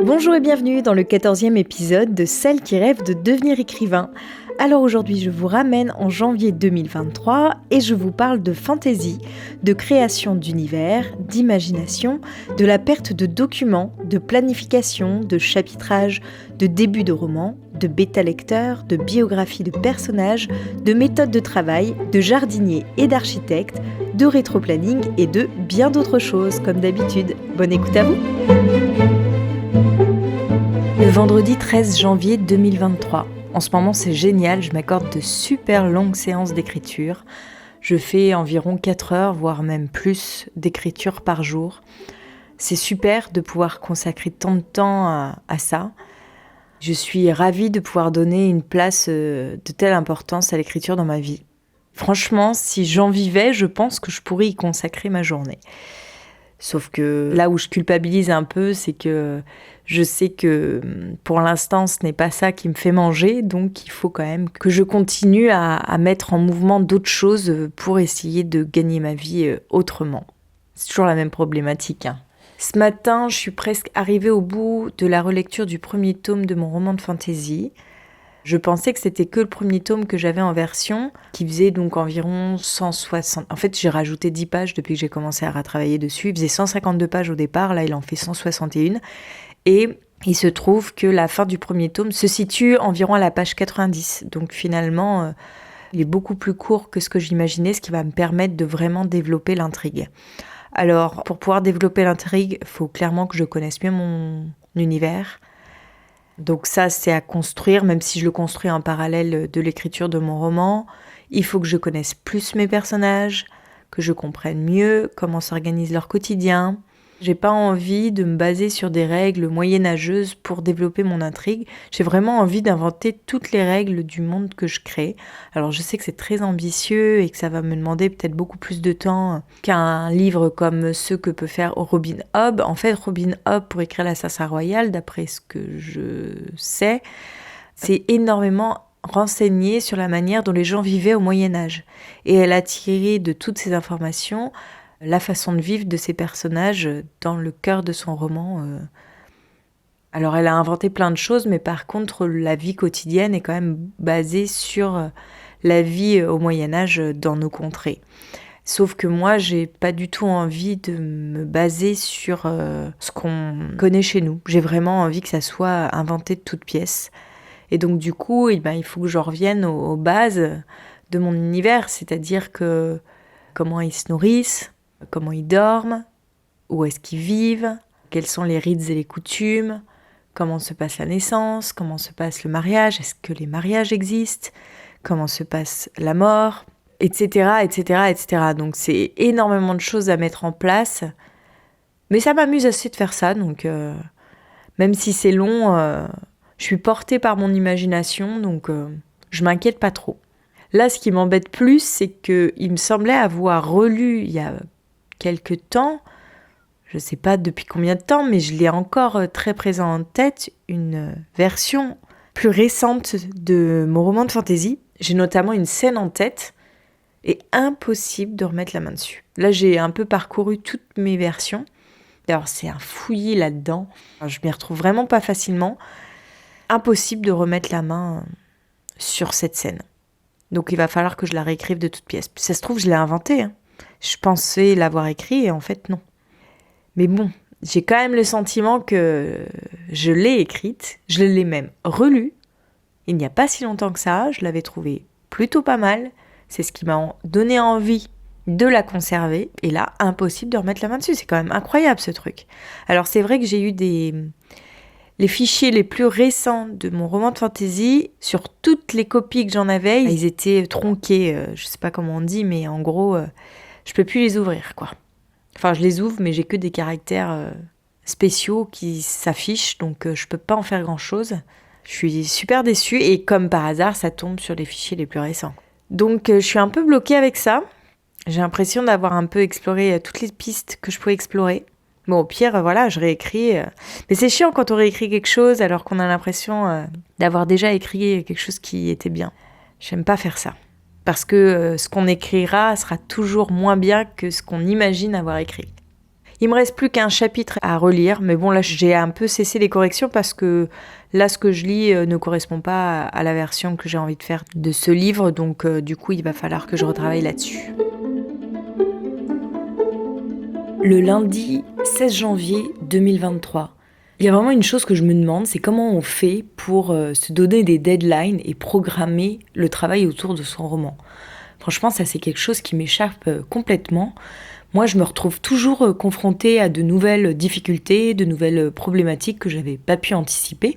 Bonjour et bienvenue dans le 14e épisode de Celles qui rêvent de devenir écrivain. Alors aujourd'hui, je vous ramène en janvier 2023 et je vous parle de fantaisie, de création d'univers, d'imagination, de la perte de documents, de planification, de chapitrage, de début de roman, de bêta-lecteur, de biographie de personnages, de méthode de travail, de jardinier et d'architecte, de rétroplanning et de bien d'autres choses comme d'habitude. Bonne écoute à vous! Le vendredi 13 janvier 2023. En ce moment, c'est génial, je m'accorde de super longues séances d'écriture. Je fais environ 4 heures, voire même plus, d'écriture par jour. C'est super de pouvoir consacrer tant de temps à ça. Je suis ravie de pouvoir donner une place de telle importance à l'écriture dans ma vie. Franchement, si j'en vivais, je pense que je pourrais y consacrer ma journée. Sauf que là où je culpabilise un peu, c'est que je sais que pour l'instant, ce n'est pas ça qui me fait manger, donc il faut quand même que je continue à mettre en mouvement d'autres choses pour essayer de gagner ma vie autrement. C'est toujours la même problématique. Ce matin, je suis presque arrivée au bout de la relecture du premier tome de mon roman de fantasy. Je pensais que c'était que le premier tome que j'avais en version, qui faisait donc environ 160... En fait, j'ai rajouté 10 pages depuis que j'ai commencé à retravailler dessus. Il faisait 152 pages au départ, là il en fait 161. Et il se trouve que la fin du premier tome se situe environ à la page 90. Donc finalement, il est beaucoup plus court que ce que j'imaginais, ce qui va me permettre de vraiment développer l'intrigue. Alors, pour pouvoir développer l'intrigue, il faut clairement que je connaisse mieux mon univers. Donc ça, c'est à construire, même si je le construis en parallèle de l'écriture de mon roman. Il faut que je connaisse plus mes personnages, que je comprenne mieux comment s'organise leur quotidien. J'ai pas envie de me baser sur des règles moyenâgeuses pour développer mon intrigue. J'ai vraiment envie d'inventer toutes les règles du monde que je crée. Alors je sais que c'est très ambitieux et que ça va me demander peut-être beaucoup plus de temps qu'un livre comme ceux que peut faire Robin Hobb. En fait, Robin Hobb, pour écrire l'Assassin Royal, d'après ce que je sais, c'est énormément renseigné sur la manière dont les gens vivaient au Moyen-Âge. Et elle a tiré de toutes ces informations la façon de vivre de ces personnages dans le cœur de son roman. Alors elle a inventé plein de choses, mais par contre la vie quotidienne est quand même basée sur la vie au Moyen-Âge dans nos contrées. Sauf que moi, j'ai pas du tout envie de me baser sur ce qu'on connaît chez nous. J'ai vraiment envie que ça soit inventé de toutes pièces. Et donc du coup, il faut que je revienne aux bases de mon univers, c'est-à-dire que comment ils se nourrissent, comment ils dorment, où est-ce qu'ils vivent, quels sont les rites et les coutumes, comment se passe la naissance, comment se passe le mariage, est-ce que les mariages existent, comment se passe la mort, etc., etc., etc. Donc c'est énormément de choses à mettre en place, mais ça m'amuse assez de faire ça, donc même si c'est long, je suis portée par mon imagination, donc je m'inquiète pas trop. Là, ce qui m'embête plus, c'est qu'il me semblait avoir relu il y a quelques temps, je ne sais pas depuis combien de temps, mais je l'ai encore très présent en tête, une version plus récente de mon roman de fantasy. J'ai notamment une scène en tête et impossible de remettre la main dessus. Là, j'ai un peu parcouru toutes mes versions. Alors, c'est un fouillis là-dedans. Alors, je m'y retrouve vraiment pas facilement. Impossible de remettre la main sur cette scène. Donc, il va falloir que je la réécrive de toutes pièces. Ça se trouve, je l'ai inventée, Je pensais l'avoir écrit et en fait non. Mais bon, j'ai quand même le sentiment que je l'ai écrite, je l'ai même relue. Il n'y a pas si longtemps que ça, je l'avais trouvée plutôt pas mal. C'est ce qui m'a donné envie de la conserver. Et là, impossible de remettre la main dessus. C'est quand même incroyable ce truc. Alors c'est vrai que j'ai eu les fichiers les plus récents de mon roman de fantasy, sur toutes les copies que j'en avais, ils étaient tronqués. Je sais pas comment on dit, mais en gros, je peux plus les ouvrir, quoi. Enfin, je les ouvre, mais j'ai que des caractères spéciaux qui s'affichent, donc je peux pas en faire grand-chose. Je suis super déçue, et comme par hasard, ça tombe sur les fichiers les plus récents. Donc, je suis un peu bloquée avec ça. J'ai l'impression d'avoir un peu exploré toutes les pistes que je pouvais explorer. Bon, au pire, voilà, je réécris. Mais c'est chiant quand on réécrit quelque chose alors qu'on a l'impression d'avoir déjà écrit quelque chose qui était bien. J'aime pas faire ça. Parce que ce qu'on écrira sera toujours moins bien que ce qu'on imagine avoir écrit. Il me reste plus qu'un chapitre à relire, mais bon là j'ai un peu cessé les corrections parce que là ce que je lis ne correspond pas à la version que j'ai envie de faire de ce livre, donc du coup il va falloir que je retravaille là-dessus. Le lundi 16 janvier 2023. Il y a vraiment une chose que je me demande, c'est comment on fait pour se donner des deadlines et programmer le travail autour de son roman. Franchement, ça c'est quelque chose qui m'échappe complètement. Moi, je me retrouve toujours confrontée à de nouvelles difficultés, de nouvelles problématiques que je n'avais pas pu anticiper,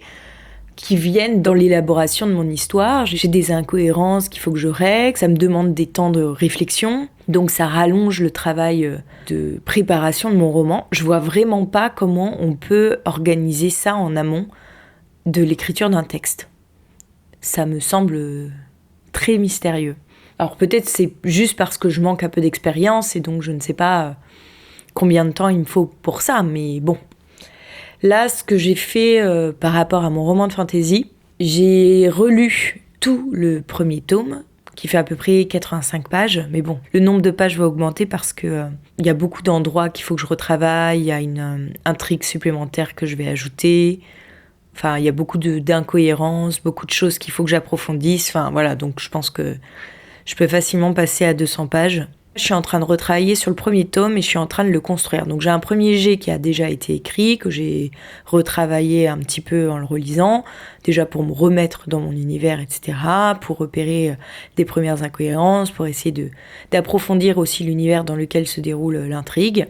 qui viennent dans l'élaboration de mon histoire. J'ai des incohérences qu'il faut que je règle, ça me demande des temps de réflexion, donc ça rallonge le travail de préparation de mon roman. Je vois vraiment pas comment on peut organiser ça en amont de l'écriture d'un texte. Ça me semble très mystérieux. Alors peut-être c'est juste parce que je manque un peu d'expérience et donc je ne sais pas combien de temps il me faut pour ça, mais bon. Là, ce que j'ai fait par rapport à mon roman de fantasy, j'ai relu tout le premier tome, qui fait à peu près 85 pages, mais bon, le nombre de pages va augmenter parce que y a beaucoup d'endroits qu'il faut que je retravaille, il y a une intrigue supplémentaire que je vais ajouter. Enfin, il y a beaucoup d'incohérences, beaucoup de choses qu'il faut que j'approfondisse. Enfin, voilà, donc je pense que je peux facilement passer à 200 pages. Je suis en train de retravailler sur le premier tome et je suis en train de le construire. Donc j'ai un premier jet qui a déjà été écrit, que j'ai retravaillé un petit peu en le relisant, déjà pour me remettre dans mon univers, etc., pour repérer des premières incohérences, pour essayer d'approfondir aussi l'univers dans lequel se déroule l'intrigue.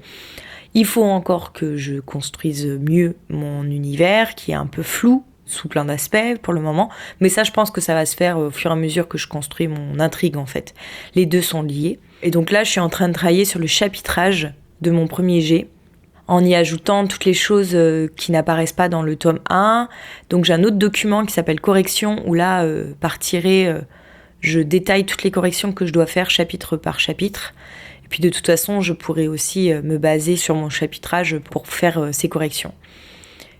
Il faut encore que je construise mieux mon univers, qui est un peu flou, sous plein d'aspects pour le moment, mais ça je pense que ça va se faire au fur et à mesure que je construis mon intrigue en fait. Les deux sont liés. Et donc là je suis en train de travailler sur le chapitrage de mon premier jet, en y ajoutant toutes les choses qui n'apparaissent pas dans le tome 1. Donc j'ai un autre document qui s'appelle correction, où là par tiré je détaille toutes les corrections que je dois faire chapitre par chapitre. Et puis de toute façon je pourrais aussi me baser sur mon chapitrage pour faire ces corrections.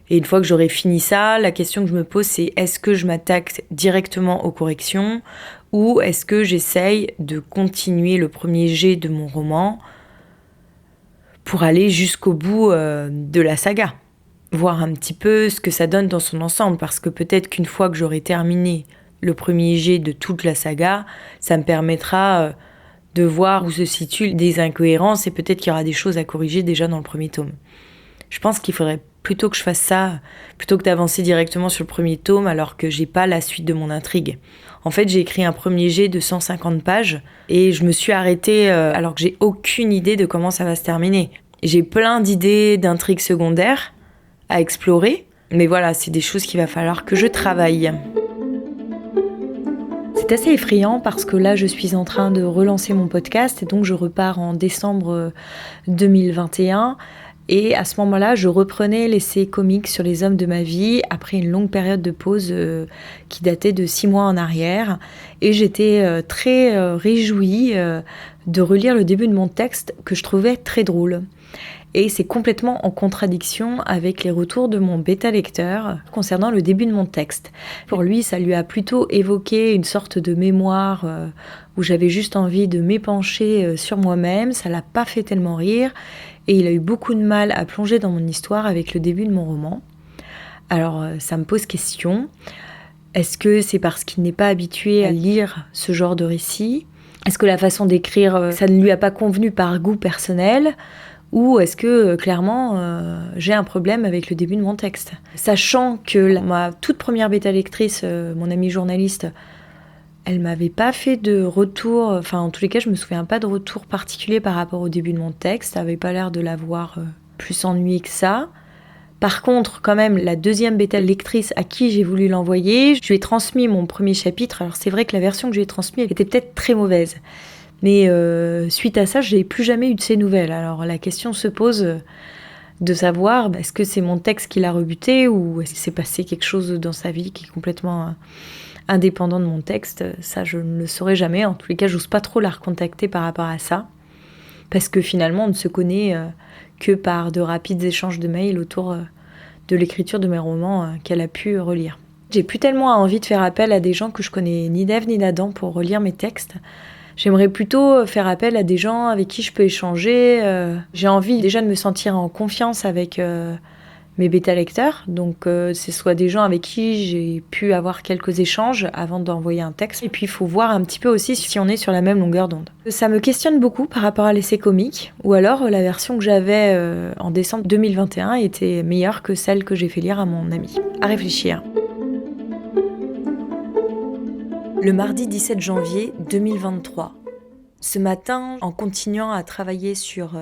Et une fois que j'aurai fini ça, la question que je me pose, c'est est-ce que je m'attaque directement aux corrections ou est-ce que j'essaye de continuer le premier jet de mon roman pour aller jusqu'au bout de la saga, voir un petit peu ce que ça donne dans son ensemble, parce que peut-être qu'une fois que j'aurai terminé le premier jet de toute la saga, ça me permettra de voir où se situent des incohérences et peut-être qu'il y aura des choses à corriger déjà dans le premier tome. Je pense qu'il faudrait plutôt que je fasse ça, plutôt que d'avancer directement sur le premier tome alors que j'ai pas la suite de mon intrigue. En fait, j'ai écrit un premier jet de 150 pages et je me suis arrêtée alors que j'ai aucune idée de comment ça va se terminer. J'ai plein d'idées d'intrigues secondaires à explorer, mais voilà, c'est des choses qu'il va falloir que je travaille. C'est assez effrayant parce que là, je suis en train de relancer mon podcast et donc je repars en décembre 2021. Et à ce moment-là, je reprenais l'essai comique sur les hommes de ma vie après une longue période de pause qui datait de 6 mois en arrière. Et j'étais très réjouie de relire le début de mon texte que je trouvais très drôle. Et c'est complètement en contradiction avec les retours de mon bêta-lecteur concernant le début de mon texte. Pour lui, ça lui a plutôt évoqué une sorte de mémoire où j'avais juste envie de m'épancher sur moi-même. Ça l'a pas fait tellement rire. Et il a eu beaucoup de mal à plonger dans mon histoire avec le début de mon roman. Alors, ça me pose question. Est-ce que c'est parce qu'il n'est pas habitué à lire ce genre de récit ? Est-ce que la façon d'écrire, ça ne lui a pas convenu par goût personnel ? Ou est-ce que, clairement, j'ai un problème avec le début de mon texte ? Sachant que ma toute première bêta-lectrice, mon amie journaliste, elle m'avait pas fait de retour, enfin en tous les cas je me souviens pas de retour particulier par rapport au début de mon texte, ça avait pas l'air de l'avoir plus ennuyé que ça. Par contre, quand même, la deuxième bêta lectrice à qui j'ai voulu l'envoyer, je lui ai transmis mon premier chapitre. Alors c'est vrai que la version que je lui ai transmise était peut-être très mauvaise, mais suite à ça, je n'ai plus jamais eu de ses nouvelles. Alors la question se pose de savoir, est-ce que c'est mon texte qui l'a rebuté ou est-ce qu'il s'est passé quelque chose dans sa vie qui est complètement indépendant de mon texte. Ça, je ne le saurai jamais. En tous les cas, j'ose pas trop la recontacter par rapport à ça. Parce que finalement, on ne se connaît que par de rapides échanges de mails autour de l'écriture de mes romans qu'elle a pu relire. J'ai plus tellement envie de faire appel à des gens que je connais ni d'Ève ni d'Adam pour relire mes textes. J'aimerais plutôt faire appel à des gens avec qui je peux échanger. J'ai envie déjà de me sentir en confiance avec mes bêta-lecteurs. Donc, ce soit des gens avec qui j'ai pu avoir quelques échanges avant d'envoyer un texte. Et puis, il faut voir un petit peu aussi si on est sur la même longueur d'onde. Ça me questionne beaucoup par rapport à l'essai comique. Ou alors, la version que j'avais en décembre 2021 était meilleure que celle que j'ai fait lire à mon ami. À réfléchir. Le mardi 17 janvier 2023. Ce matin, en continuant à travailler sur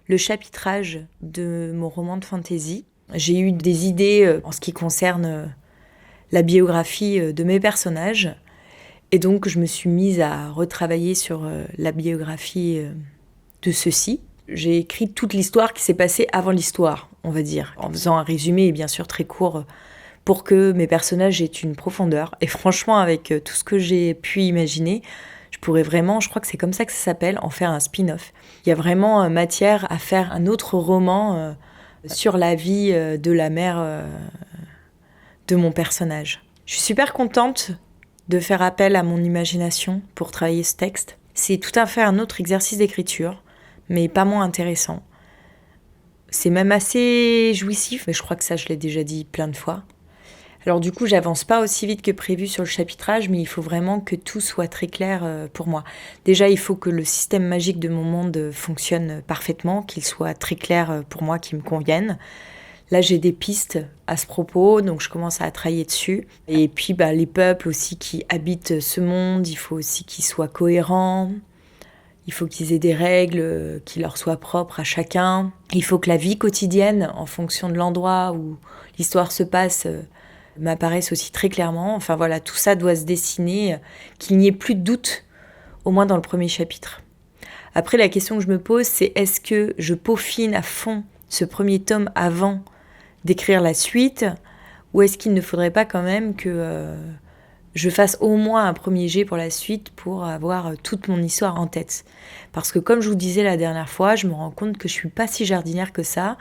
le chapitrage de mon roman de fantasy, j'ai eu des idées en ce qui concerne la biographie de mes personnages. Et donc, je me suis mise à retravailler sur la biographie de ceux-ci. J'ai écrit toute l'histoire qui s'est passée avant l'histoire, on va dire, en faisant un résumé, et bien sûr très court, pour que mes personnages aient une profondeur. Et franchement, avec tout ce que j'ai pu imaginer, je pourrais vraiment, je crois que c'est comme ça que ça s'appelle, en faire un spin-off. Il y a vraiment matière à faire un autre roman sur la vie de la mère de mon personnage. Je suis super contente de faire appel à mon imagination pour travailler ce texte. C'est tout à fait un autre exercice d'écriture, mais pas moins intéressant. C'est même assez jouissif, mais je crois que ça, je l'ai déjà dit plein de fois. Alors du coup, j'avance pas aussi vite que prévu sur le chapitrage, mais il faut vraiment que tout soit très clair pour moi. Déjà, il faut que le système magique de mon monde fonctionne parfaitement, qu'il soit très clair pour moi, qu'il me convienne. Là, j'ai des pistes à ce propos, donc je commence à travailler dessus. Et puis, les peuples aussi qui habitent ce monde, il faut aussi qu'ils soient cohérents. Il faut qu'ils aient des règles qui leur soient propres à chacun. Il faut que la vie quotidienne, en fonction de l'endroit où l'histoire se passe, m'apparaissent aussi très clairement. Enfin voilà, tout ça doit se dessiner, qu'il n'y ait plus de doute, au moins dans le premier chapitre. Après, la question que je me pose, c'est est-ce que je peaufine à fond ce premier tome avant d'écrire la suite, ou est-ce qu'il ne faudrait pas quand même que je fasse au moins un premier jet pour la suite pour avoir toute mon histoire en tête. Parce que comme je vous disais la dernière fois, je me rends compte que je suis pas si jardinière que ça,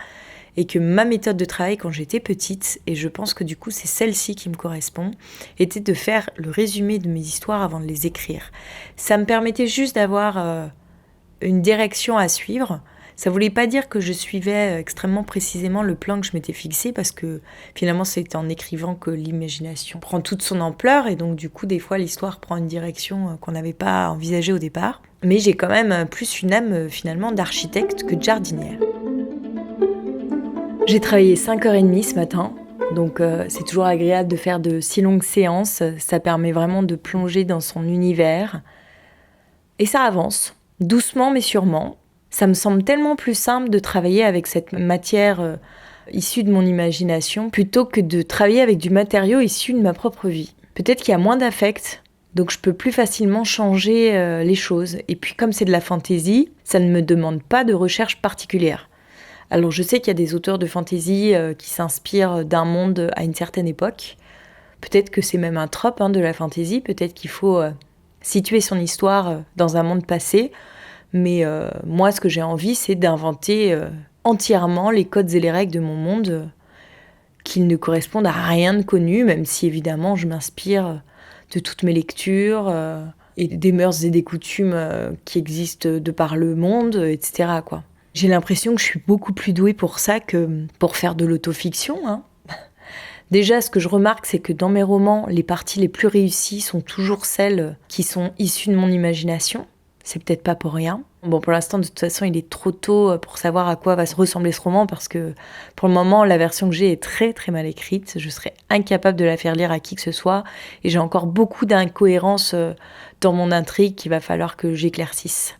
et que ma méthode de travail quand j'étais petite, et je pense que du coup c'est celle-ci qui me correspond, était de faire le résumé de mes histoires avant de les écrire. Ça me permettait juste d'avoir une direction à suivre. Ça voulait pas dire que je suivais extrêmement précisément le plan que je m'étais fixé, parce que finalement c'est en écrivant que l'imagination prend toute son ampleur, et donc du coup des fois l'histoire prend une direction qu'on n'avait pas envisagée au départ. Mais j'ai quand même plus une âme finalement d'architecte que de jardinière. J'ai travaillé 5h30 ce matin, donc c'est toujours agréable de faire de si longues séances. Ça permet vraiment de plonger dans son univers. Et ça avance, doucement mais sûrement. Ça me semble tellement plus simple de travailler avec cette matière issue de mon imagination plutôt que de travailler avec du matériau issu de ma propre vie. Peut-être qu'il y a moins d'affect, donc je peux plus facilement changer les choses. Et puis comme c'est de la fantaisie, ça ne me demande pas de recherche particulière. Alors je sais qu'il y a des auteurs de fantasy qui s'inspirent d'un monde à une certaine époque. Peut-être que c'est même un trope de la fantasy, peut-être qu'il faut situer son histoire dans un monde passé. Mais moi, ce que j'ai envie, c'est d'inventer entièrement les codes et les règles de mon monde, qu'ils ne correspondent à rien de connu, même si évidemment je m'inspire de toutes mes lectures et des mœurs et des coutumes qui existent de par le monde, etc., quoi. J'ai l'impression que je suis beaucoup plus douée pour ça que pour faire de l'autofiction. Déjà, ce que je remarque, c'est que dans mes romans, les parties les plus réussies sont toujours celles qui sont issues de mon imagination. C'est peut-être pas pour rien. Bon, pour l'instant, de toute façon, il est trop tôt pour savoir à quoi va ressembler ce roman, parce que pour le moment, la version que j'ai est très très mal écrite. Je serais incapable de la faire lire à qui que ce soit, et j'ai encore beaucoup d'incohérences dans mon intrigue qu'il va falloir que j'éclaircisse.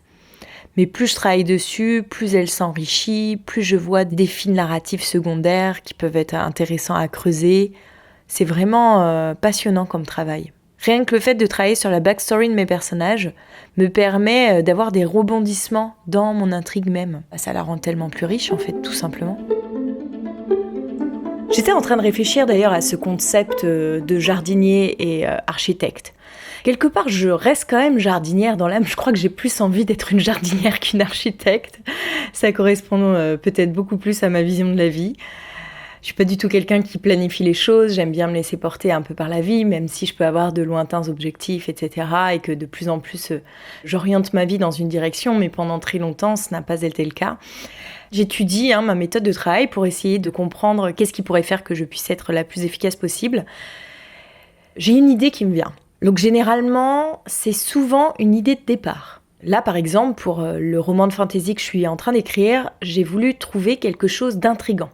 Mais plus je travaille dessus, plus elle s'enrichit, plus je vois des fils narratifs secondaires qui peuvent être intéressants à creuser. C'est vraiment passionnant comme travail. Rien que le fait de travailler sur la backstory de mes personnages me permet d'avoir des rebondissements dans mon intrigue même. Ça la rend tellement plus riche en fait, tout simplement. J'étais en train de réfléchir d'ailleurs à ce concept de jardinier et architecte. Quelque part, je reste quand même jardinière dans l'âme. Je crois que j'ai plus envie d'être une jardinière qu'une architecte. Ça correspond peut-être beaucoup plus à ma vision de la vie. Je suis pas du tout quelqu'un qui planifie les choses, j'aime bien me laisser porter un peu par la vie, même si je peux avoir de lointains objectifs, etc. Et que de plus en plus, j'oriente ma vie dans une direction, mais pendant très longtemps, ce n'a pas été le cas. J'étudie ma méthode de travail pour essayer de comprendre qu'est-ce qui pourrait faire que je puisse être la plus efficace possible. J'ai une idée qui me vient. Donc généralement, c'est souvent une idée de départ. Là, par exemple, pour le roman de fantasy que je suis en train d'écrire, j'ai voulu trouver quelque chose d'intriguant.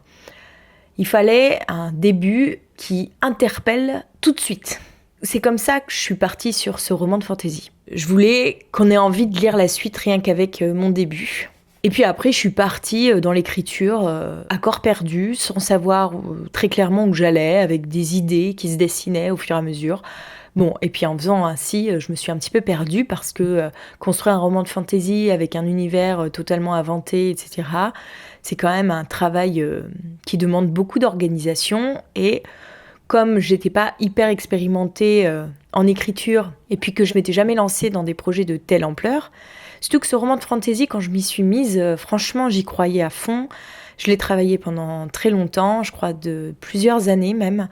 Il fallait un début qui interpelle tout de suite. C'est comme ça que je suis partie sur ce roman de fantasy. Je voulais qu'on ait envie de lire la suite rien qu'avec mon début. Et puis après, je suis partie dans l'écriture à corps perdu, sans savoir très clairement où j'allais, avec des idées qui se dessinaient au fur et à mesure. Bon, et puis en faisant ainsi, je me suis un petit peu perdue parce que construire un roman de fantasy avec un univers totalement inventé, etc., c'est quand même un travail qui demande beaucoup d'organisation. Et comme j'étais pas hyper expérimentée en écriture, et puis que je m'étais jamais lancée dans des projets de telle ampleur, surtout que ce roman de fantasy, quand je m'y suis mise, franchement, j'y croyais à fond. Je l'ai travaillé pendant très longtemps, je crois de plusieurs années même,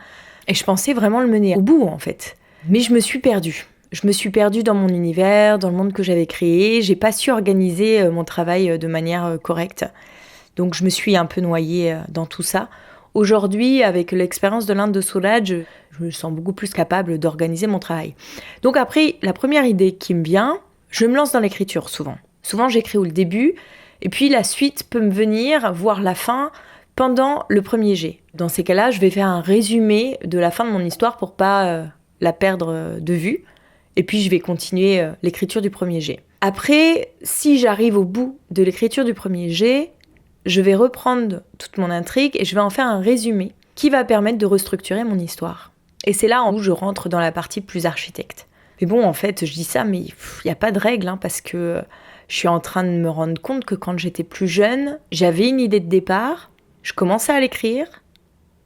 et je pensais vraiment le mener au bout, en fait. Mais je me suis perdue. Je me suis perdue dans mon univers, dans le monde que j'avais créé. J'ai pas su organiser mon travail de manière correcte. Donc je me suis un peu noyée dans tout ça. Aujourd'hui, avec l'expérience de l'Inde de Soulage, je me sens beaucoup plus capable d'organiser mon travail. Donc après, la première idée qui me vient, je me lance dans l'écriture souvent. Souvent, j'écris le début, et puis la suite peut me venir, voire la fin, pendant le premier jet. Dans ces cas-là, je vais faire un résumé de la fin de mon histoire pour pas la perdre de vue. Et puis, je vais continuer l'écriture du premier jet. Après, si j'arrive au bout de l'écriture du premier jet, je vais reprendre toute mon intrigue et je vais en faire un résumé qui va permettre de restructurer mon histoire. Et c'est là où je rentre dans la partie plus architecte. Mais bon, en fait, je dis ça, mais il n'y a pas de règle, parce que je suis en train de me rendre compte que quand j'étais plus jeune, j'avais une idée de départ, je commençais à l'écrire,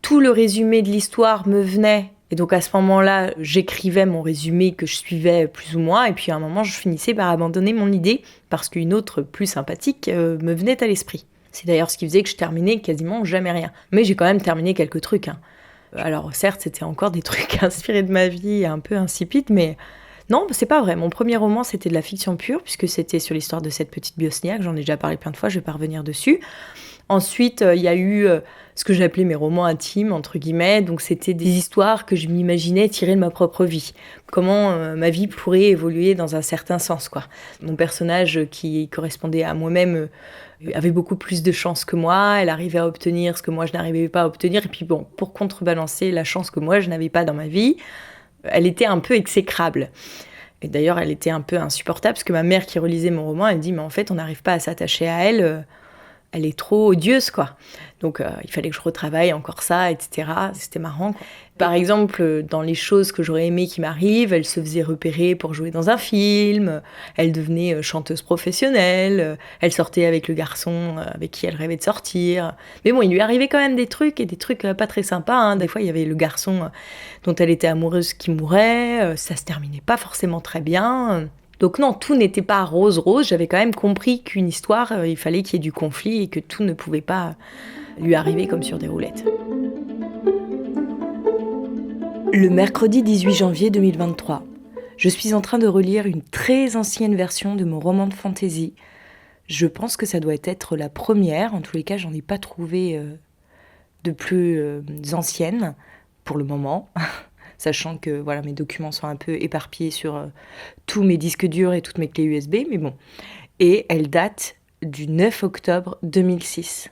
tout le résumé de l'histoire me venait, et donc à ce moment-là, j'écrivais mon résumé que je suivais plus ou moins, et puis à un moment, je finissais par abandonner mon idée, parce qu'une autre plus sympathique me venait à l'esprit. C'est d'ailleurs ce qui faisait que je terminais quasiment jamais rien. Mais j'ai quand même terminé quelques trucs. Alors certes, c'était encore des trucs inspirés de ma vie, un peu insipides, mais non, c'est pas vrai. Mon premier roman, c'était de la fiction pure, puisque c'était sur l'histoire de cette petite bosniaque. J'en ai déjà parlé plein de fois, je vais pas revenir dessus. Ensuite, il y a eu ce que j'appelais mes romans intimes, entre guillemets. Donc c'était des histoires que je m'imaginais tirées de ma propre vie. Comment ma vie pourrait évoluer dans un certain sens, quoi. Mon personnage qui correspondait à moi-même avait beaucoup plus de chance que moi, elle arrivait à obtenir ce que moi je n'arrivais pas à obtenir, et puis bon, pour contrebalancer la chance que moi je n'avais pas dans ma vie, elle était un peu exécrable. Et d'ailleurs, elle était un peu insupportable, parce que ma mère qui relisait mon roman, elle dit « mais en fait, on n'arrive pas à s'attacher à elle, elle est trop odieuse, quoi ». Donc il fallait que je retravaille encore ça, etc. C'était marrant, quoi. Par exemple, dans les choses que j'aurais aimé qui m'arrivent, elle se faisait repérer pour jouer dans un film, elle devenait chanteuse professionnelle, elle sortait avec le garçon avec qui elle rêvait de sortir. Mais bon, il lui arrivait quand même des trucs, et des trucs pas très sympas. Des fois, il y avait le garçon dont elle était amoureuse qui mourait, ça se terminait pas forcément très bien. Donc non, tout n'était pas rose-rose. J'avais quand même compris qu'une histoire, il fallait qu'il y ait du conflit et que tout ne pouvait pas lui arriver comme sur des roulettes. Le mercredi 18 janvier 2023, je suis en train de relire une très ancienne version de mon roman de fantasy. Je pense que ça doit être la première. En tous les cas, j'en ai pas trouvé de plus ancienne pour le moment. Sachant que voilà, mes documents sont un peu éparpillés sur tous mes disques durs et toutes mes clés USB, mais bon. Et elle date du 9 octobre 2006.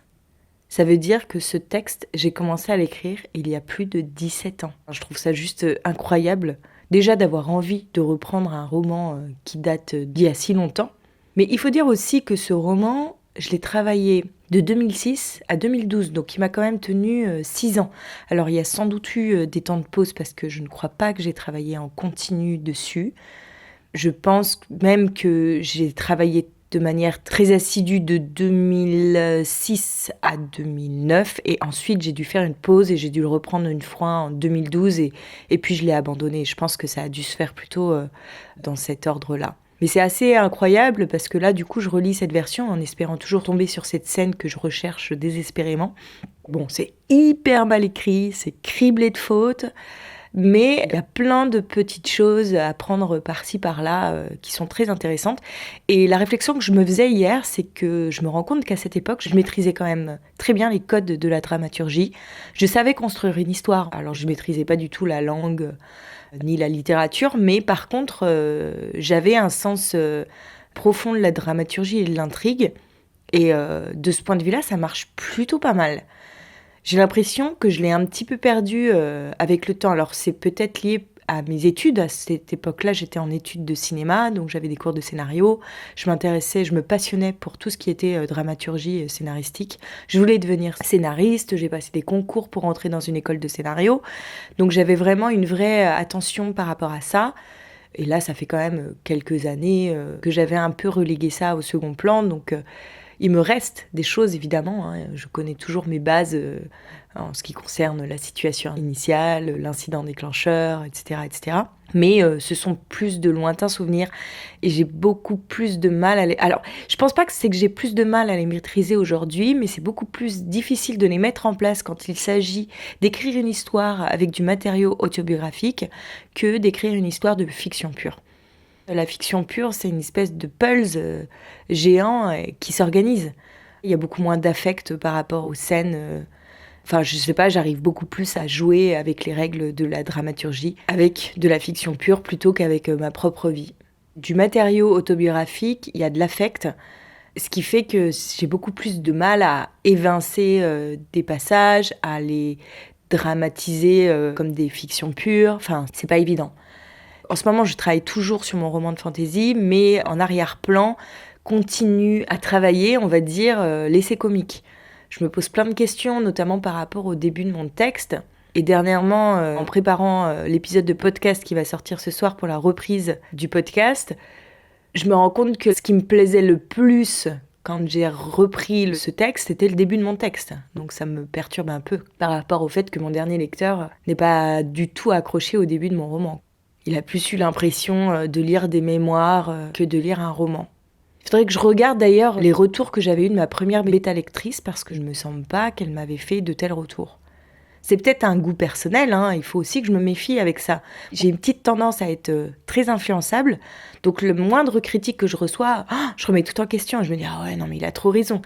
Ça veut dire que ce texte, j'ai commencé à l'écrire il y a plus de 17 ans. Je trouve ça juste incroyable, déjà d'avoir envie de reprendre un roman qui date d'il y a si longtemps. Mais il faut dire aussi que ce roman, je l'ai travaillé de 2006 à 2012, donc il m'a quand même tenu 6 ans. Alors il y a sans doute eu des temps de pause parce que je ne crois pas que j'ai travaillé en continu dessus. Je pense même que j'ai travaillé de manière très assidue de 2006 à 2009 et ensuite j'ai dû faire une pause et j'ai dû le reprendre une fois en 2012 et puis je l'ai abandonné. Je pense que ça a dû se faire plutôt dans cet ordre-là. Mais c'est assez incroyable parce que là, du coup, je relis cette version en espérant toujours tomber sur cette scène que je recherche désespérément. Bon, c'est hyper mal écrit, c'est criblé de fautes, mais il y a plein de petites choses à prendre par-ci, par-là, qui sont très intéressantes. Et la réflexion que je me faisais hier, c'est que je me rends compte qu'à cette époque, je maîtrisais quand même très bien les codes de la dramaturgie. Je savais construire une histoire. Alors, je maîtrisais pas du tout la langue ni la littérature, mais par contre, j'avais un sens profond de la dramaturgie et de l'intrigue. Et de ce point de vue-là, ça marche plutôt pas mal. J'ai l'impression que je l'ai un petit peu perdu avec le temps. Alors, c'est peut-être lié à mes études. À cette époque-là, j'étais en études de cinéma, donc j'avais des cours de scénario. Je me passionnais pour tout ce qui était dramaturgie scénaristique. Je voulais devenir scénariste. J'ai passé des concours pour entrer dans une école de scénario. Donc, j'avais vraiment une vraie attention par rapport à ça. Et là, ça fait quand même quelques années que j'avais un peu relégué ça au second plan. Donc, il me reste des choses, évidemment. Je connais toujours mes bases en ce qui concerne la situation initiale, l'incident déclencheur, etc. etc. Mais ce sont plus de lointains souvenirs et j'ai beaucoup plus de mal à les... Alors, je pense pas que c'est que j'ai plus de mal à les maîtriser aujourd'hui, mais c'est beaucoup plus difficile de les mettre en place quand il s'agit d'écrire une histoire avec du matériau autobiographique que d'écrire une histoire de fiction pure. La fiction pure, c'est une espèce de puzzle géant qui s'organise. Il y a beaucoup moins d'affect par rapport aux scènes. Enfin, je sais pas, j'arrive beaucoup plus à jouer avec les règles de la dramaturgie, avec de la fiction pure plutôt qu'avec ma propre vie. Du matériau autobiographique, il y a de l'affect, ce qui fait que j'ai beaucoup plus de mal à évincer des passages, à les dramatiser comme des fictions pures. Enfin, c'est pas évident. En ce moment, je travaille toujours sur mon roman de fantasy, mais en arrière-plan, continue à travailler, on va dire, l'essai comique. Je me pose plein de questions, notamment par rapport au début de mon texte. Et dernièrement, en préparant l'épisode de podcast qui va sortir ce soir pour la reprise du podcast, je me rends compte que ce qui me plaisait le plus quand j'ai repris ce texte, c'était le début de mon texte. Donc ça me perturbe un peu par rapport au fait que mon dernier lecteur n'est pas du tout accroché au début de mon roman. Il a plus eu l'impression de lire des mémoires que de lire un roman. Il faudrait que je regarde d'ailleurs les retours que j'avais eus de ma première bêta-lectrice parce que je ne me sens pas qu'elle m'avait fait de tels retours. C'est peut-être un goût personnel, il faut aussi que je me méfie avec ça. J'ai une petite tendance à être très influençable, donc le moindre critique que je reçois, je remets tout en question. Je me dis, ah ouais, non mais il a trop raison.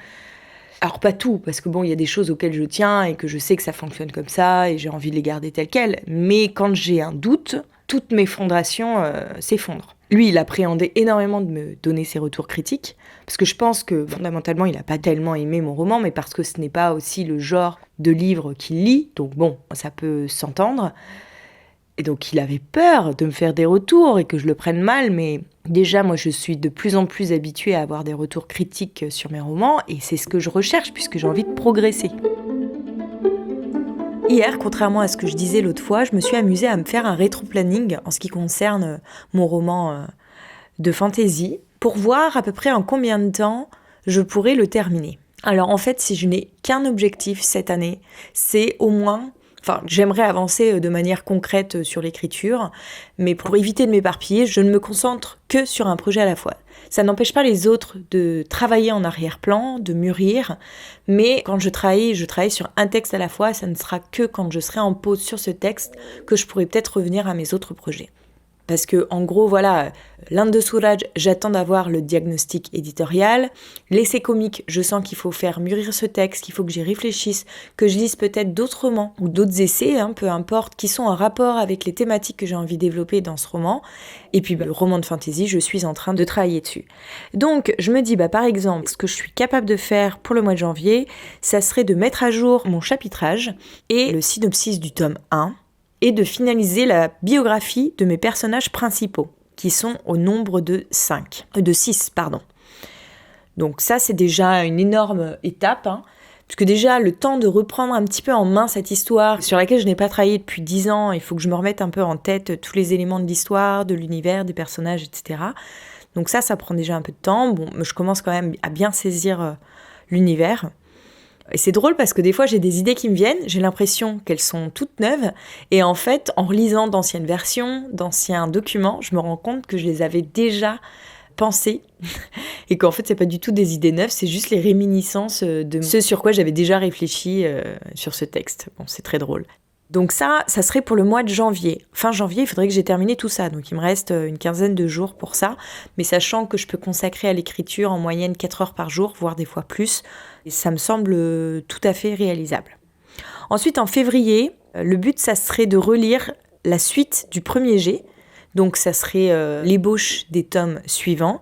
Alors pas tout, parce que bon, il y a des choses auxquelles je tiens et que je sais que ça fonctionne comme ça et j'ai envie de les garder telles quelles. Mais quand j'ai un doute, toutes mes fondations s'effondrent. Lui, il appréhendait énormément de me donner ses retours critiques, parce que je pense que fondamentalement, il n'a pas tellement aimé mon roman, mais parce que ce n'est pas aussi le genre de livre qu'il lit, donc bon, ça peut s'entendre. Et donc il avait peur de me faire des retours et que je le prenne mal, mais déjà moi je suis de plus en plus habituée à avoir des retours critiques sur mes romans, et c'est ce que je recherche puisque j'ai envie de progresser. Hier, contrairement à ce que je disais l'autre fois, je me suis amusée à me faire un rétro-planning en ce qui concerne mon roman de fantasy, pour voir à peu près en combien de temps je pourrais le terminer. Alors en fait, si je n'ai qu'un objectif cette année, c'est au moins... Enfin, j'aimerais avancer de manière concrète sur l'écriture, mais pour éviter de m'éparpiller, je ne me concentre que sur un projet à la fois. Ça n'empêche pas les autres de travailler en arrière-plan, de mûrir, mais quand je travaille sur un texte à la fois, ça ne sera que quand je serai en pause sur ce texte que je pourrai peut-être revenir à mes autres projets. Parce que, en gros, voilà, l'Inde de Souraj, j'attends d'avoir le diagnostic éditorial. L'essai comique, je sens qu'il faut faire mûrir ce texte, qu'il faut que j'y réfléchisse, que je lise peut-être d'autres romans ou d'autres essais, peu importe, qui sont en rapport avec les thématiques que j'ai envie de développer dans ce roman. Et puis, le roman de fantasy, je suis en train de travailler dessus. Donc, je me dis, par exemple, ce que je suis capable de faire pour le mois de janvier, ça serait de mettre à jour mon chapitrage et le synopsis du tome 1, et de finaliser la biographie de mes personnages principaux, qui sont au nombre de 6. Donc ça, c'est déjà une énorme étape, parce que déjà, le temps de reprendre un petit peu en main cette histoire, sur laquelle je n'ai pas travaillé depuis 10 ans, il faut que je me remette un peu en tête tous les éléments de l'histoire, de l'univers, des personnages, etc. Donc ça prend déjà un peu de temps. Bon, je commence quand même à bien saisir l'univers. Et c'est drôle parce que des fois j'ai des idées qui me viennent, j'ai l'impression qu'elles sont toutes neuves, et en fait en relisant d'anciennes versions, d'anciens documents, je me rends compte que je les avais déjà pensées et qu'en fait c'est pas du tout des idées neuves, c'est juste les réminiscences de ce sur quoi j'avais déjà réfléchi sur ce texte. Bon, c'est très drôle. Donc ça serait pour le mois de janvier. Fin janvier, il faudrait que j'ai terminé tout ça. Donc il me reste une quinzaine de jours pour ça. Mais sachant que je peux consacrer à l'écriture en moyenne 4 heures par jour, voire des fois plus, ça me semble tout à fait réalisable. Ensuite, en février, le but, ça serait de relire la suite du premier jet. Donc ça serait l'ébauche des tomes suivants,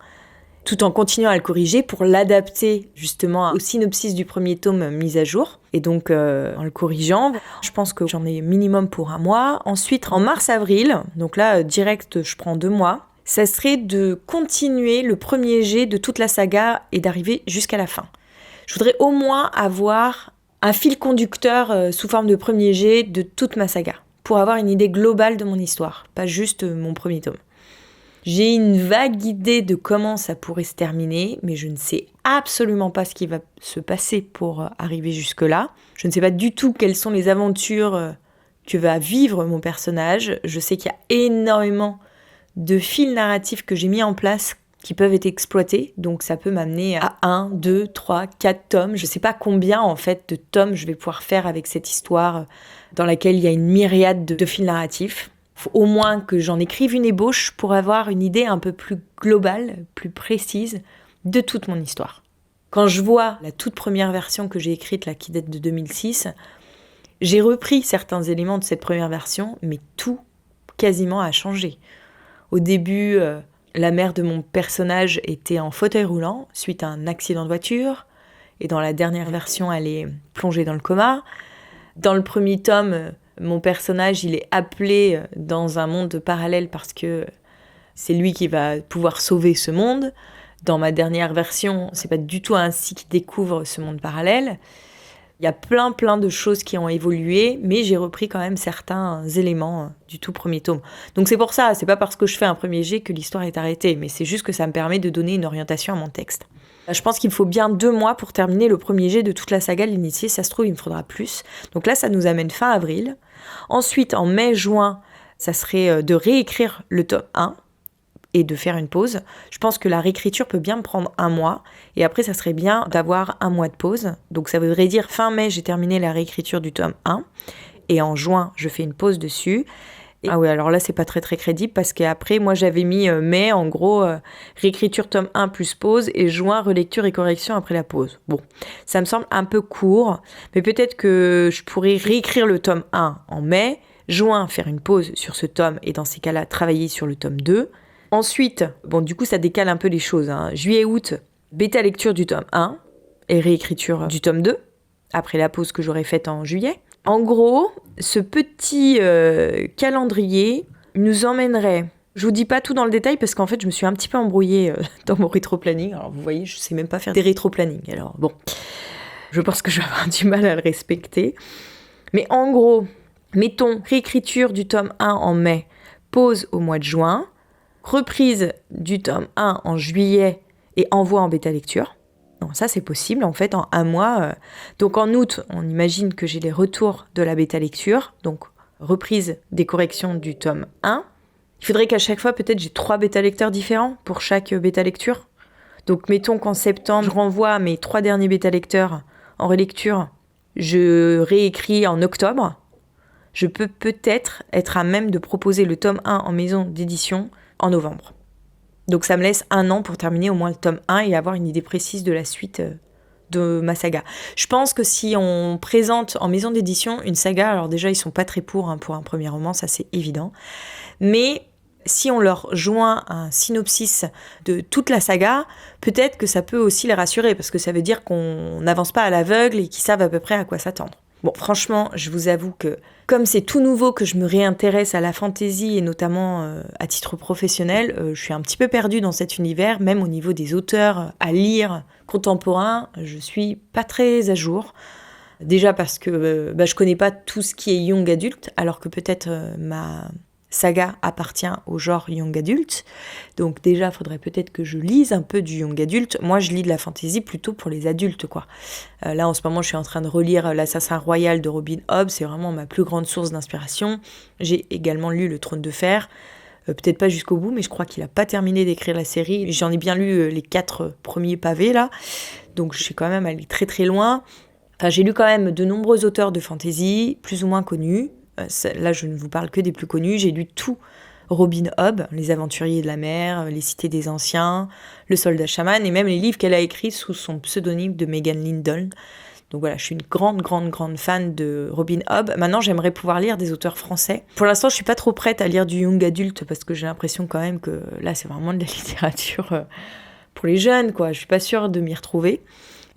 tout en continuant à le corriger pour l'adapter justement au synopsis du premier tome mis à jour. Et donc en le corrigeant, je pense que j'en ai minimum pour 1 mois. Ensuite, en mars-avril, donc là direct je prends 2 mois, ça serait de continuer le premier jet de toute la saga et d'arriver jusqu'à la fin. Je voudrais au moins avoir un fil conducteur sous forme de premier jet de toute ma saga, pour avoir une idée globale de mon histoire, pas juste mon premier tome. J'ai une vague idée de comment ça pourrait se terminer, mais je ne sais absolument pas ce qui va se passer pour arriver jusque-là. Je ne sais pas du tout quelles sont les aventures que va vivre mon personnage. Je sais qu'il y a énormément de fils narratifs que j'ai mis en place qui peuvent être exploités, donc ça peut m'amener à 1, 2, 3, 4 tomes. Je ne sais pas combien en fait de tomes je vais pouvoir faire avec cette histoire dans laquelle il y a une myriade de fils narratifs. Faut au moins que j'en écrive une ébauche pour avoir une idée un peu plus globale, plus précise de toute mon histoire. Quand je vois la toute première version que j'ai écrite, là, qui date de 2006, j'ai repris certains éléments de cette première version, mais tout quasiment a changé. Au début, la mère de mon personnage était en fauteuil roulant suite à un accident de voiture, et dans la dernière version, elle est plongée dans le coma. Dans le premier tome, mon personnage, il est appelé dans un monde parallèle parce que c'est lui qui va pouvoir sauver ce monde. Dans ma dernière version, c'est pas du tout ainsi qu'il découvre ce monde parallèle. Il y a plein de choses qui ont évolué, mais j'ai repris quand même certains éléments du tout premier tome. Donc c'est pour ça, c'est pas parce que je fais un premier jet que l'histoire est arrêtée, mais c'est juste que ça me permet de donner une orientation à mon texte. Je pense qu'il faut bien 2 mois pour terminer le premier jet de toute la saga de l'initié. Ça se trouve, il me faudra plus. Donc là, ça nous amène fin avril. Ensuite, en mai-juin, ça serait de réécrire le tome 1 et de faire une pause. Je pense que la réécriture peut bien me prendre 1 mois. Et après, ça serait bien d'avoir 1 mois de pause. Donc ça voudrait dire fin mai, j'ai terminé la réécriture du tome 1. Et en juin, je fais une pause dessus. Ah oui, alors là, c'est pas très crédible parce qu'après, moi, j'avais mis mai, en gros, réécriture tome 1 plus pause et juin, relecture et correction après la pause. Bon, ça me semble un peu court, mais peut-être que je pourrais réécrire le tome 1 en mai, juin, faire une pause sur ce tome et dans ces cas-là, travailler sur le tome 2. Ensuite, bon, du coup, ça décale un peu les choses, hein. Juillet-août, bêta lecture du tome 1 et réécriture du tome 2, après la pause que j'aurais faite en juillet. En gros, ce petit calendrier nous emmènerait, je vous dis pas tout dans le détail parce qu'en fait je me suis un petit peu embrouillée dans mon rétro-planning. Alors vous voyez, je sais même pas faire des rétro-plannings. Alors bon, je pense que je vais avoir du mal à le respecter. Mais en gros, mettons réécriture du tome 1 en mai, pause au mois de juin, reprise du tome 1 en juillet et envoi en bêta lecture. Non, ça c'est possible en fait en 1 mois. Donc en août, on imagine que j'ai les retours de la bêta lecture, donc reprise des corrections du tome 1. Il faudrait qu'à chaque fois peut-être j'ai 3 bêta lecteurs différents pour chaque bêta lecture. Donc mettons qu'en septembre, je renvoie mes 3 derniers bêta lecteurs en relecture, je réécris en octobre. Je peux peut-être être à même de proposer le tome 1 en maison d'édition en novembre. Donc ça me laisse 1 an pour terminer au moins le tome 1 et avoir une idée précise de la suite de ma saga. Je pense que si on présente en maison d'édition une saga, alors déjà ils sont pas très pour un premier roman, ça c'est évident, mais si on leur joint un synopsis de toute la saga, peut-être que ça peut aussi les rassurer, parce que ça veut dire qu'on n'avance pas à l'aveugle et qu'ils savent à peu près à quoi s'attendre. Bon, franchement, je vous avoue que comme c'est tout nouveau que je me réintéresse à la fantasy et notamment à titre professionnel, je suis un petit peu perdue dans cet univers, même au niveau des auteurs à lire contemporains, je suis pas très à jour. Déjà parce que je connais pas tout ce qui est young adulte, alors que peut-être ma saga appartient au genre young adulte. Donc déjà, il faudrait peut-être que je lise un peu du young adulte. Moi, je lis de la fantasy plutôt pour les adultes, quoi. Là, en ce moment, je suis en train de relire L'Assassin Royal de Robin Hobb. C'est vraiment ma plus grande source d'inspiration. J'ai également lu Le Trône de Fer. Peut-être pas jusqu'au bout, mais je crois qu'il a pas terminé d'écrire la série. J'en ai bien lu les 4 premiers pavés là, donc je suis quand même allée très très loin. Enfin, j'ai lu quand même de nombreux auteurs de fantasy, plus ou moins connus. Là, je ne vous parle que des plus connus. J'ai lu tout Robin Hobb, Les Aventuriers de la mer, Les Cités des Anciens, Le Soldat Chaman, et même les livres qu'elle a écrits sous son pseudonyme de Megan Lindell. Donc voilà, je suis une grande fan de Robin Hobb. Maintenant, j'aimerais pouvoir lire des auteurs français. Pour l'instant, je suis pas trop prête à lire du young adulte parce que j'ai l'impression quand même que là, c'est vraiment de la littérature pour les jeunes, quoi. Je suis pas sûre de m'y retrouver.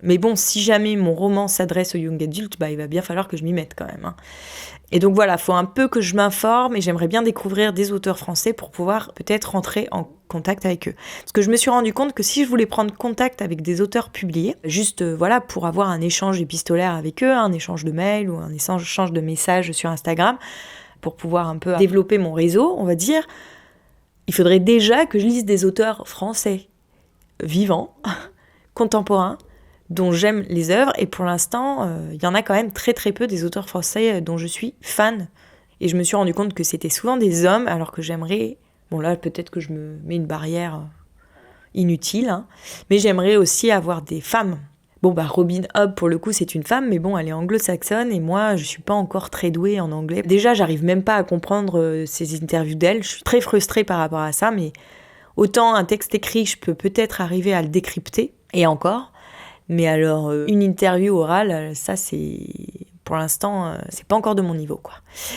Mais bon, si jamais mon roman s'adresse au young adulte, il va bien falloir que je m'y mette quand même, hein. Et donc voilà, il faut un peu que je m'informe et j'aimerais bien découvrir des auteurs français pour pouvoir peut-être rentrer en contact avec eux. Parce que je me suis rendu compte que si je voulais prendre contact avec des auteurs publiés, juste pour avoir un échange épistolaire avec eux, un échange de mails ou un échange de messages sur Instagram, pour pouvoir un peu développer mon réseau, on va dire, il faudrait déjà que je lise des auteurs français, vivants, contemporains, dont j'aime les œuvres, et pour l'instant, il y en a quand même très très peu des auteurs français dont je suis fan. Et je me suis rendu compte que c'était souvent des hommes, alors que j'aimerais... Bon là, peut-être que je me mets une barrière inutile, hein, mais j'aimerais aussi avoir des femmes. Bon Robin Hobb, pour le coup, c'est une femme, mais bon, elle est anglo-saxonne, et moi, je suis pas encore très douée en anglais. Déjà, j'arrive même pas à comprendre ces interviews d'elle, je suis très frustrée par rapport à ça, mais autant un texte écrit, je peux peut-être arriver à le décrypter, et encore... Mais alors, une interview orale, ça c'est... Pour l'instant, c'est pas encore de mon niveau, quoi.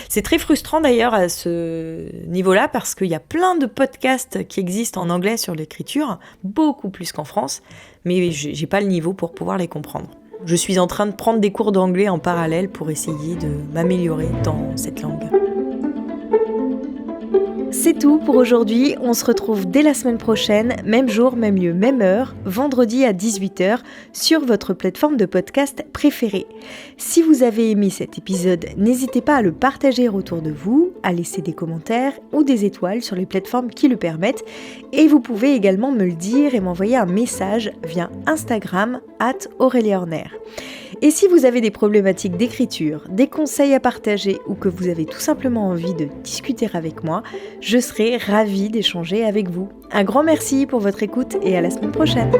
C'est très frustrant d'ailleurs à ce niveau-là parce qu'il y a plein de podcasts qui existent en anglais sur l'écriture, beaucoup plus qu'en France, mais j'ai pas le niveau pour pouvoir les comprendre. Je suis en train de prendre des cours d'anglais en parallèle pour essayer de m'améliorer dans cette langue. C'est tout pour aujourd'hui, on se retrouve dès la semaine prochaine, même jour, même lieu, même heure, vendredi à 18h, sur votre plateforme de podcast préférée. Si vous avez aimé cet épisode, n'hésitez pas à le partager autour de vous, à laisser des commentaires ou des étoiles sur les plateformes qui le permettent, et vous pouvez également me le dire et m'envoyer un message via Instagram @AurélieHorner. Et si vous avez des problématiques d'écriture, des conseils à partager ou que vous avez tout simplement envie de discuter avec moi, je serai ravie d'échanger avec vous. Un grand merci pour votre écoute et à la semaine prochaine.